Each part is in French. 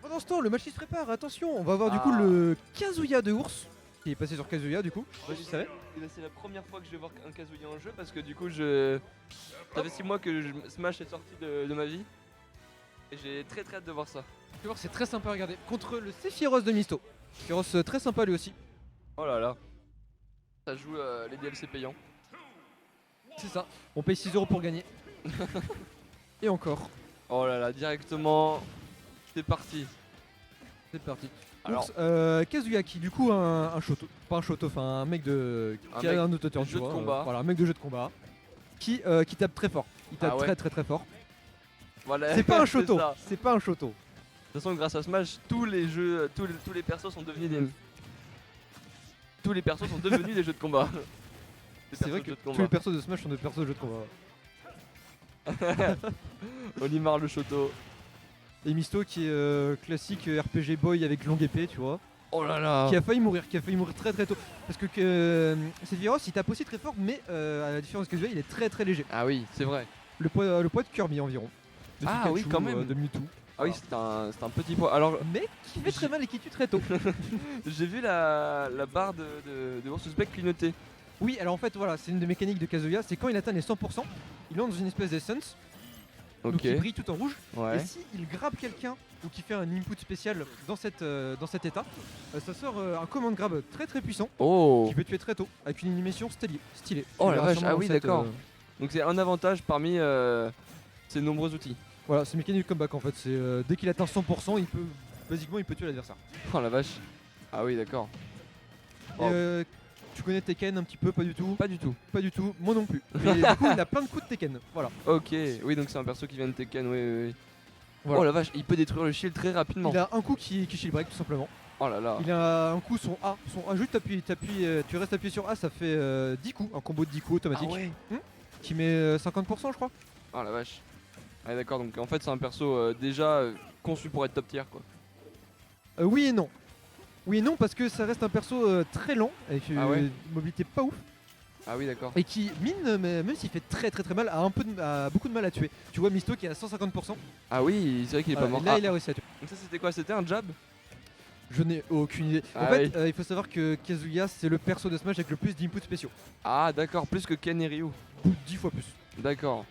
Pendant ce temps, le match il se prépare, attention, on va voir du coup Ah. le Kazuya de Ours, qui est passé sur Kazuya du coup, je sais pas si tu savais. Et bah, c'est la première fois que je vais voir un Kazuya en jeu parce que du coup ça fait 6 mois que Smash est sorti de ma vie. Et j'ai très hâte de voir ça. Tu vas voir, c'est très sympa à regarder. Contre le Sephiroth de Misto. Sephiroth très sympa lui aussi. Oh là là. Ça joue les DLC payants. C'est ça, on paye 6 € pour gagner. Et encore, Oh là là, directement. C'est parti. c'est parti. Alors, Ours, Kazuya qui du coup un shoto, pas un shoto, enfin un mec de qui Un a mec un autoturn, de tu jeu de vois, combat. voilà, un mec de jeu de combat qui tape très fort. Il tape Ah ouais. très fort. voilà. C'est pas un c'est shoto, ça. c'est pas un shoto. De toute façon, grâce à Smash, tous les jeux, tous les persos sont devenus des. Tous les persos sont devenus des jeux de combat. Des C'est persos vrai de que jeux de tous les combat. persos de Smash sont des persos de jeu de combat. Olimar le Shoto. Et Misto qui est classique RPG boy avec longue épée, tu vois. Oh là là. Qui a failli mourir très tôt. Parce que Sephiroth il tape aussi très fort, mais à la différence de Kazuya, il est très léger. Ah oui, c'est vrai. Le poids de Kirby environ. De Ah Pikachu, oui, quand même. De Mewtwo. Ah oui, c'est un petit poids. Alors, Mais qui fait très mal et qui tue très tôt. j'ai vu la barre de Ursus Beck clignoter. Oui, alors en fait, voilà, c'est une des mécaniques de Kazuya, c'est quand il atteint les 100%, il entre dans une espèce d'essence, donc Ok. il brille tout en rouge. Ouais. Et si il grabe quelqu'un ou qu'il fait un input spécial dans cet état, ça sort un command grab très puissant Oh. qui peut tuer très tôt avec une animation stylée. Oh Tu la verras vache, sûrement ah dans oui, cette, d'accord. Donc c'est un avantage parmi ces nombreux outils. Voilà, c'est mécanique de comeback en fait. C'est dès qu'il atteint 100%, il peut tuer l'adversaire. Oh la vache. Ah oui, d'accord. Et, Oh. tu connais Tekken un petit peu, pas du tout. Pas du tout. Pas du tout, moi non plus. Mais du coup, il a plein de coups de Tekken. Voilà. Ok, oui, donc c'est un perso qui vient de Tekken, oui. Voilà. Oh la vache, il peut détruire le shield très rapidement. Il a un coup qui shield break tout simplement. Oh là là. Il a un coup son A, juste tu restes appuyé sur A, ça fait 10 coups, un combo de 10 coups automatique. Ah ouais. Qui met 50% je crois. Oh la vache. Ah d'accord, donc en fait c'est un perso déjà conçu pour être top tier quoi. Oui et non. Oui et non parce que ça reste un perso très lent, avec Ah ouais. une mobilité pas ouf. Ah oui d'accord. Et qui mine, même s'il fait très mal, a beaucoup de mal à tuer. Tu vois Misto qui est à 150%. Ah oui, c'est vrai qu'il est pas mort. Et là Ah, il a réussi à tuer. donc ça c'était quoi? C'était un jab? Je n'ai aucune idée. En Ah fait, oui. il faut savoir que Kazuya c'est le perso de Smash avec le plus d'inputs spéciaux. Ah d'accord, plus que Ken et Ryu. 10 fois plus. D'accord.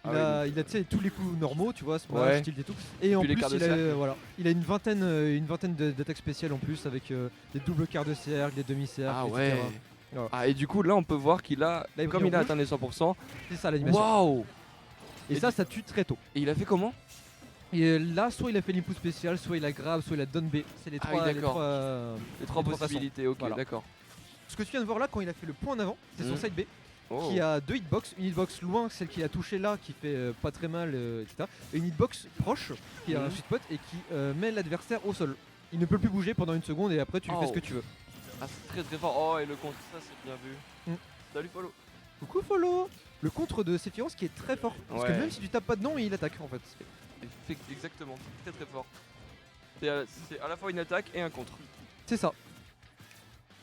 Il Ah a, tu sais, tous les coups normaux, tu vois, smash, Ouais. tilt et tout. Et en Puis les plus, quarts de il a, cercle. voilà, il a une vingtaine d'attaques spéciales en plus avec des doubles quarts de cercle, des demi-cercles, Ah etc. ouais. Voilà. Ah et du coup là on peut voir qu'il a, Là, il comme brille il a en atteint les 100%, C'est ça l'animation. waouh. Et ça tue très tôt. Et il a fait comment? Et là, soit il a fait l'input spécial, soit il a grab, soit il a down B. C'est les Ah trois. oui, d'accord. les Les trois trois possibilités, ok Voilà. d'accord. Ce que tu viens de voir là, quand il a fait le point en avant, c'est son Mhm. side B, Oh. qui a deux hitbox. Une hitbox loin, celle qu'il a touché là, qui fait pas très mal, etc. Et une hitbox proche, qui a un Mhm. sweet spot et qui met l'adversaire au sol. Il ne peut plus bouger pendant une seconde et après tu lui fais ce que tu veux. Ah c'est très fort. Oh et le contre, ça c'est bien vu. Salut Follow. Coucou follow. Le contre de Sephiroth qui est très fort. Parce que Ouais. même si tu tapes pas dedans, il attaque en fait. Exactement, très fort. C'est à la fois une attaque et un contre. C'est ça.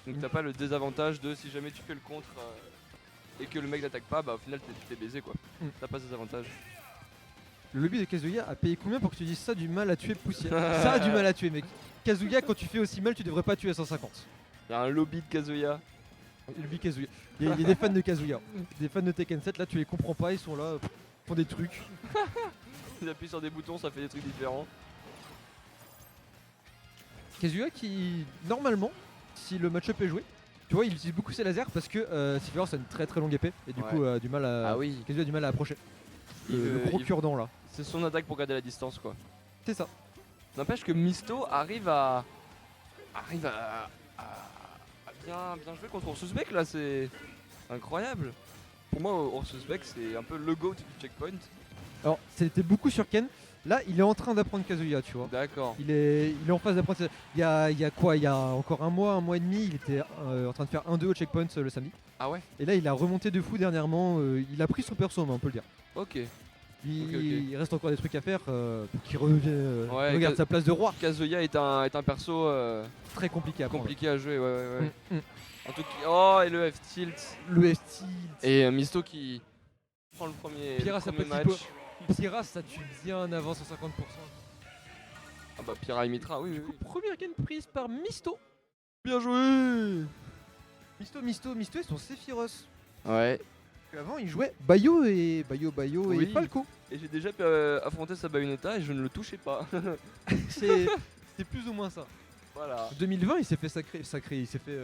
Donc t'as pas le désavantage de si jamais tu fais le contre et que le mec n'attaque pas, bah au final t'es baisé quoi. Mm. T'as pas ce désavantage. Le lobby de Kazuya a payé combien pour que tu dises ça du mal à tuer poussière? Ça a du mal à tuer mec. Kazuya quand tu fais aussi mal tu devrais pas tuer à 150. Il y a un lobby de Kazuya. Le lobby Kazuya. Il y a des fans de Kazuya. Des fans de Tekken 7 là tu les comprends pas, ils sont là, font des trucs. Ils appuient sur des boutons, ça fait des trucs différents. Kazuya qui normalement, si le match-up est joué, tu vois il utilise beaucoup ses lasers parce que Sephiroth a une très longue épée et du Ouais. coup du mal à. Ah oui. Kazuya a du mal à approcher. Il Le veut- gros il- cure-dent là. C'est son attaque pour garder la distance quoi. C'est ça. N'empêche que Misto arrive à bien jouer contre Ursus Beck là, c'est incroyable. Pour moi Ursus Beck c'est un peu le GOAT du checkpoint. Alors c'était beaucoup sur Ken. Là il est en train d'apprendre Kazuya tu vois. D'accord. Il est en phase d'apprentissage. Il y a quoi? Il y a encore un mois et demi, il était en train de faire 1-2 au checkpoint le samedi. Ah ouais. Et là il a remonté de fou dernièrement. Il a pris son perso en main, on peut le dire. Ok. Il reste encore des trucs à faire pour qu'il revienne, Ouais, regarde sa place de roi. Kazuya est un perso Très compliqué à prendre. compliqué à jouer, ouais. Mm, mm. En tout cas, oh et le F-tilt. Le F-tilt. Et Misto qui prend le premier, Pira le sa premier petite match. Pira ça tue bien avant 150%. Ah bah Pyra et Mitra, oui, oui. oui. Première game prise par Misto. Bien joué. Misto et son Sephiroth. Ouais. Avant il jouait Bayo et Oui. et Falco. Et j'ai déjà affronté sa Bayonetta et je ne le touchais pas. C'est plus ou moins ça. Voilà. 2020 il s'est fait il s'est fait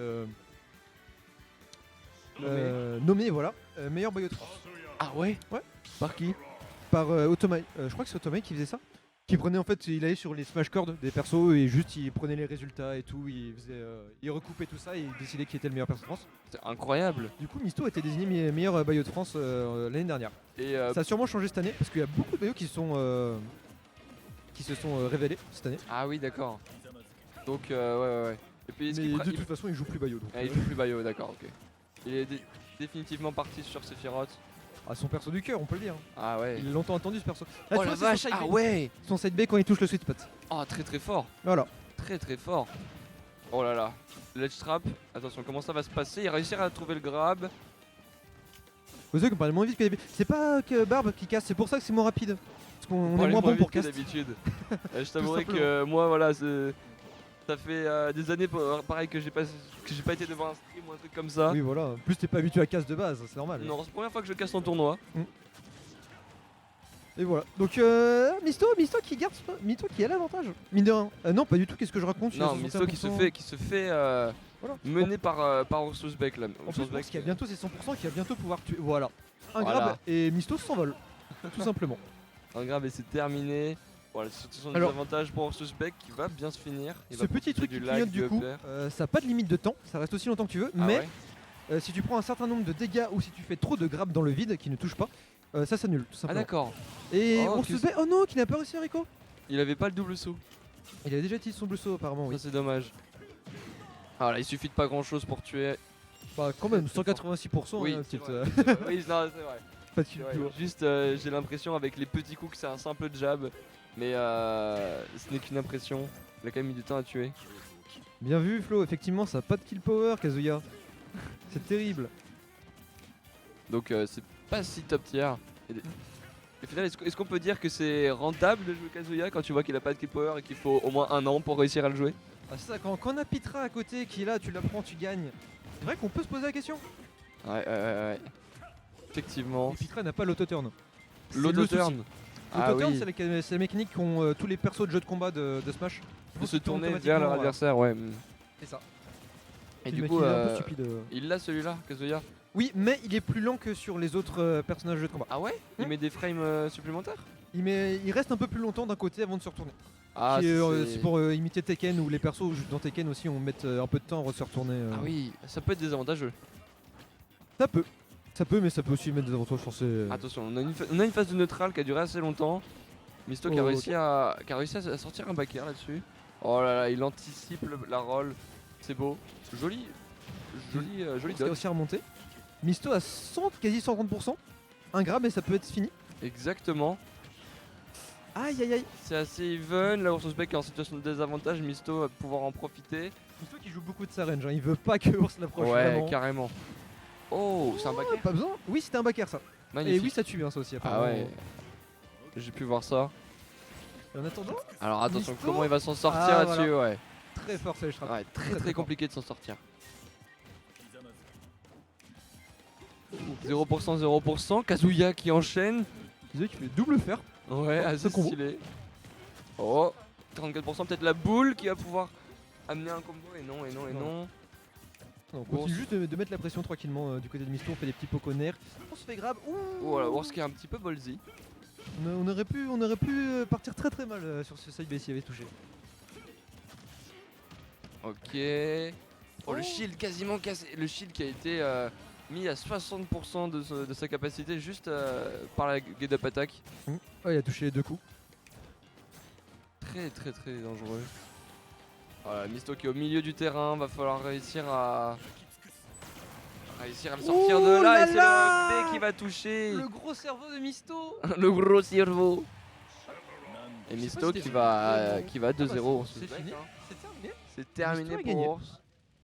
nommé voilà meilleur Bayo 3. Ah ouais. Ouais. Par qui? Par Automai. Je crois que c'est Automai qui faisait ça. Qui prenait en fait, il allait sur les smash chords des persos et juste il prenait les résultats et tout, il recoupait tout ça et il décidait qui était le meilleur perso de France. C'est incroyable. Du coup Misto a été désigné meilleur Bayo de France l'année dernière. Et Ça a sûrement changé cette année parce qu'il y a beaucoup de Bayo qui se sont révélés cette année. ah oui, d'accord. Donc ouais. Et puis Mais de toute façon il joue plus Bayo donc. il joue plus Bayo, d'accord, ok. Il est définitivement parti sur Sephiroth. Son perso du cœur on peut le dire. Ah ouais. Il a longtemps attendu ce perso. Oh tu la vois, c'est vache, son side ah B. ouais. Son side B quand il touche le sweet spot. Oh très très fort. Voilà. Très très fort. Oh là là. Ledge trap. Attention, comment ça va se passer? Il réussir à trouver le grab. Vous savez qu'on parle moins vite que d'habitude. C'est pas que Barbe qui casse, c'est pour ça que c'est moins rapide. Parce qu'on Pour est aller moins bon vite pour que cast. d'habitude. Je t'avouerai simplement. que moi voilà, ça fait des années pareil que j'ai pas été devant un stream ou un truc comme ça. Oui voilà, en plus t'es pas habitué à casse de base, c'est normal. Non, c'est la première fois que je casse en tournoi. Et voilà. Donc Misto qui a l'avantage. Mine de rien. Non pas du tout, qu'est-ce que je raconte? Non, Misto qui se fait Voilà. mener par Ursus Beck là. En plus, je pense qu'il y a bientôt ses 100% qui va bientôt pouvoir tuer. Voilà. Un Voilà. grab et Misto s'envole. Tout simplement. Un grab et c'est terminé. Voilà, c'est son Alors- désavantage pour Ursus Beck qui va bien se finir. Il Ce va petit profiter truc qui lag, clignote du coup, upper. ça n'a pas de limite de temps, ça reste aussi longtemps que tu veux, Ah mais ouais. si tu prends un certain nombre de dégâts ou si tu fais trop de grabs dans le vide qui ne touchent pas, ça s'annule tout Ah simplement. d'accord. Et Oh, on se fait, oh non, qui n'a pas réussi à Rico. Il avait pas le double saut. Il avait déjà utilisé son bleu saut apparemment, oui. Ça c'est dommage. Voilà, il suffit de pas grand chose pour tuer. Bah quand même, 186%, Oui, hein, c'est petite, vrai. Oui, non, c'est vrai. pas de C'est kill vrai. plus haut. Juste, j'ai l'impression avec les petits coups que c'est un simple jab. Mais ce n'est qu'une impression. Il a quand même mis du temps à tuer. Bien vu Flo, effectivement ça n'a pas de kill power Kazuya. C'est terrible. Donc c'est pas si top tier. Et au final, est-ce qu'on peut dire que c'est rentable de jouer Kazuya quand tu vois qu'il a pas de kill power et qu'il faut au moins un an pour réussir à le jouer? Ah, c'est ça, quand on a Pitra à côté qui est là, tu l'apprends, tu gagnes. C'est vrai qu'on peut se poser la question. Ouais. Effectivement. Et Pitra n'a pas l'auto-turn. C'est le L'auto-turn. souci. Ah L'auto-turn, oui. c'est la mécanique qu'ont tous les persos de jeux de combat de Smash. De se tourner tourner vers leur adversaire, ouais. C'est ça. Et C'est du une coup, mécanique un peu stupide. il l'a celui-là, Kazuya. Oui, mais il est plus lent que sur les autres personnages de jeux de combat. Ah ouais? Il met des frames supplémentaires? Il reste un peu plus longtemps d'un côté avant de se retourner. Ah, C'est pour imiter Tekken où les persos dans Tekken aussi on met un peu de temps à se retourner. Ah oui, ça peut être désavantageux. Ça peut, mais ça peut aussi mettre des avantages. Attention, on a une phase de neutral qui a duré assez longtemps. Misto qui a Oh, réussi à sortir un back air là-dessus. Oh là là, il anticipe la roll. C'est beau. Joli Il a dodge. réussi à remonter. Misto à quasi 130%. Un grab et ça peut être fini. Exactement. Aïe aïe aïe. C'est assez even. Là, Ursus Beck est en situation de désavantage. Misto va pouvoir en profiter. Misto qui joue beaucoup de sa range, hein. Il veut pas que Urs l'approche. Ouais, vraiment. carrément. Oh, c'est un back Ah, air. pas besoin. Oui, c'était un back air ça. Magnifique. Et oui, ça tue bien ça aussi. Ah apparemment. ouais. J'ai pu voir ça. Et en attendant, Alors attention, Misto. comment il va s'en sortir Ah, là-dessus, ouais. très fort ça les trappes. Ouais, très très compliqué de s'en sortir. 0%, 0%. Kazuya qui enchaîne. Kazuya qui fait double fer. Ouais, Oh, assez ce combo. stylé. Oh, 34%, peut-être la boule qui va pouvoir amener un combo. Et non. On continue Ours. juste de mettre la pression tranquillement du côté de Misto. On fait des petits poconnaires. On se fait grab. Ouh. Voilà, Urs qui est un petit peu ballsy. On aurait pu partir très très mal sur ce side B s'il avait touché. Ok. Oh, le shield quasiment cassé. Le shield qui a été mis à 60% de sa capacité juste par la get up attack. Ouais, il a touché les deux coups. Très dangereux. Voilà, Misto qui est au milieu du terrain, va falloir réussir à le sortir Oh de là, là et c'est là le B qui va toucher Le gros cerveau de Misto. le gros cerveau. Et Je sais Misto pas si qui c'était va fini. 2-0. C'est fini. C'est terminé. C'est terminé Misto a pour gagné. Urs.